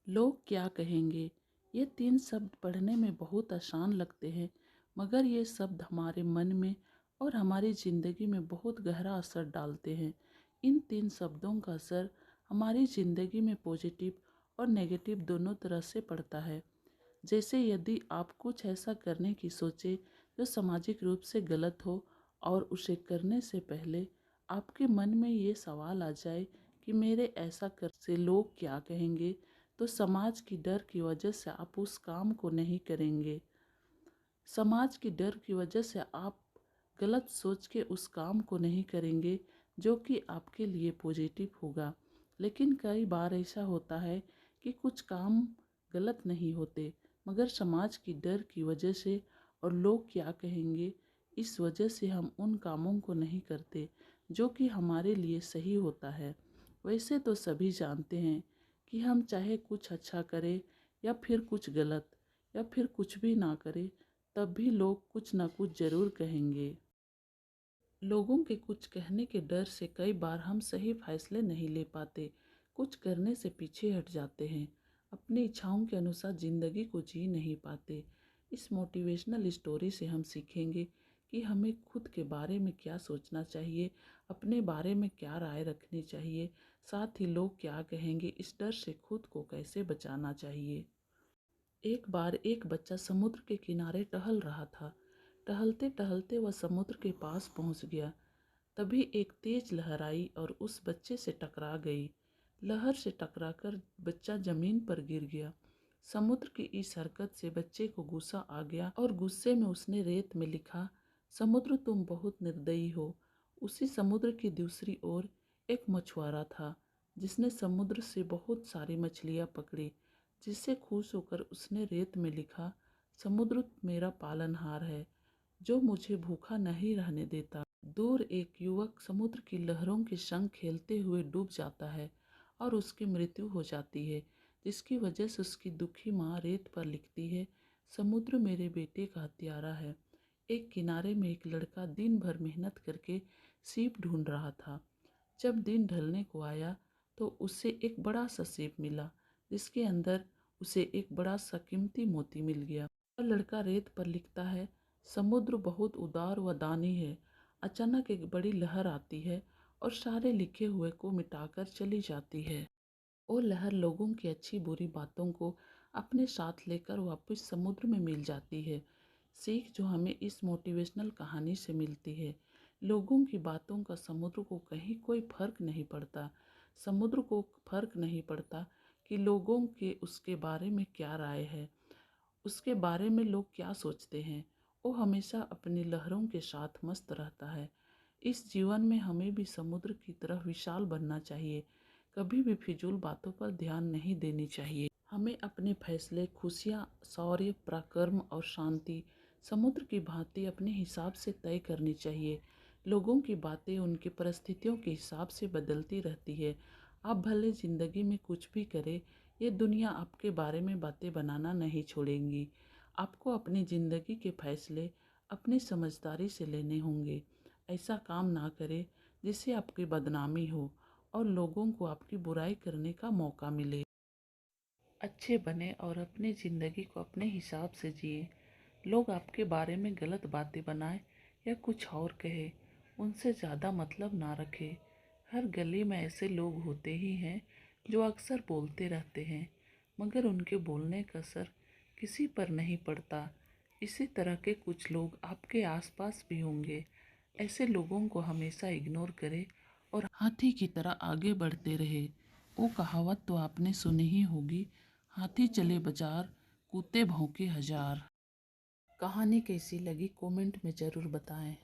लोग क्या कहेंगे? ये 3 शब्द पढ़ने में बहुत आसान लगते हैं, मगर ये शब्द हमारे मन में और हमारी ज़िंदगी में बहुत गहरा असर डालते हैं। इन 3 शब्दों का असर हमारी ज़िंदगी में पॉजिटिव और नेगेटिव दोनों तरह से पड़ता है। जैसे यदि आप कुछ ऐसा करने की सोचें जो सामाजिक रूप से गलत हो और उसे करने से पहले आपके मन में ये सवाल आ जाए कि मेरे ऐसा कर से लोग क्या कहेंगे, तो समाज की डर की वजह से आप उस काम को नहीं करेंगे। समाज की डर की वजह से आप गलत सोच के उस काम को नहीं करेंगे जो कि आपके लिए पॉजिटिव होगा। लेकिन कई बार ऐसा होता है कि कुछ काम गलत नहीं होते, मगर समाज की डर की वजह से और लोग क्या कहेंगे इस वजह से हम उन कामों को नहीं करते जो कि हमारे लिए सही होता है। वैसे तो सभी जानते हैं कि हम चाहे कुछ अच्छा करें या फिर कुछ गलत या फिर कुछ भी ना करें, तब भी लोग कुछ ना कुछ ज़रूर कहेंगे। लोगों के कुछ कहने के डर से कई बार हम सही फैसले नहीं ले पाते, कुछ करने से पीछे हट जाते हैं, अपनी इच्छाओं के अनुसार ज़िंदगी को जी नहीं पाते। इस मोटिवेशनल स्टोरी से हम सीखेंगे कि हमें खुद के बारे में क्या सोचना चाहिए, अपने बारे में क्या राय रखनी चाहिए, साथ ही लोग क्या कहेंगे इस डर से खुद को कैसे बचाना चाहिए। एक बार एक बच्चा समुद्र के किनारे टहल रहा था। टहलते टहलते वह समुद्र के पास पहुंच गया। तभी एक तेज लहर आई और उस बच्चे से टकरा गई। लहर से टकराकर बच्चा जमीन पर गिर गया। समुद्र की इस हरकत से बच्चे को गुस्सा आ गया और गुस्से में उसने रेत में लिखा, समुद्र तुम बहुत निर्दयी हो। उसी समुद्र की दूसरी ओर एक मछुआरा था जिसने समुद्र से बहुत सारी मछलियाँ पकड़ी। जिससे खुश होकर उसने रेत में लिखा, समुद्र मेरा पालनहार है जो मुझे भूखा नहीं रहने देता। दूर एक युवक समुद्र की लहरों के संग खेलते हुए डूब जाता है और उसकी मृत्यु हो जाती है, जिसकी वजह से उसकी दुखी माँ रेत पर लिखती है, समुद्र मेरे बेटे का हत्यारा है। एक किनारे में एक लड़का दिन भर मेहनत करके सीप ढूंढ रहा था। जब दिन ढलने को आया तो उसे एक बड़ा सा सीप मिला जिसके अंदर उसे एक बड़ा सा कीमती मोती मिल गया। और लड़का रेत पर लिखता है, समुद्र बहुत उदार व दानी है। अचानक एक बड़ी लहर आती है और सारे लिखे हुए को मिटाकर चली जाती है। वो लहर लोगों की अच्छी बुरी बातों को अपने साथ लेकर वापस समुद्र में मिल जाती है। सीख जो हमें इस मोटिवेशनल कहानी से मिलती है, लोगों की बातों का समुद्र को कहीं कोई फर्क नहीं पड़ता। समुद्र को फर्क नहीं पड़ता कि लोगों के उसके बारे में क्या राय है, उसके बारे में लोग क्या सोचते हैं। वो हमेशा अपनी लहरों के साथ मस्त रहता है। इस जीवन में हमें भी समुद्र की तरह विशाल बनना चाहिए, कभी भी फिजूल बातों पर ध्यान नहीं देनी चाहिए। हमें अपने फैसले, खुशियाँ, शौर्य, पराक्रम और शांति समुद्र की भांति अपने हिसाब से तय करनी चाहिए। लोगों की बातें उनकी परिस्थितियों के हिसाब से बदलती रहती है। आप भले ज़िंदगी में कुछ भी करें, ये दुनिया आपके बारे में बातें बनाना नहीं छोड़ेंगी। आपको अपनी ज़िंदगी के फैसले अपनी समझदारी से लेने होंगे। ऐसा काम ना करें जिससे आपकी बदनामी हो और लोगों को आपकी बुराई करने का मौका मिले। अच्छे बने और अपनी ज़िंदगी को अपने हिसाब से जिए। लोग आपके बारे में गलत बातें बनाए या कुछ और कहे, उनसे ज़्यादा मतलब ना रखें। हर गली में ऐसे लोग होते ही हैं जो अक्सर बोलते रहते हैं, मगर उनके बोलने का असर किसी पर नहीं पड़ता। इसी तरह के कुछ लोग आपके आसपास भी होंगे। ऐसे लोगों को हमेशा इग्नोर करें और हाथी की तरह आगे बढ़ते रहे। वो कहावत तो आपने सुनी ही होगी, हाथी चले बाजार, कुत्ते भौंके हजार। कहानी कैसी लगी कमेंट में ज़रूर बताएं।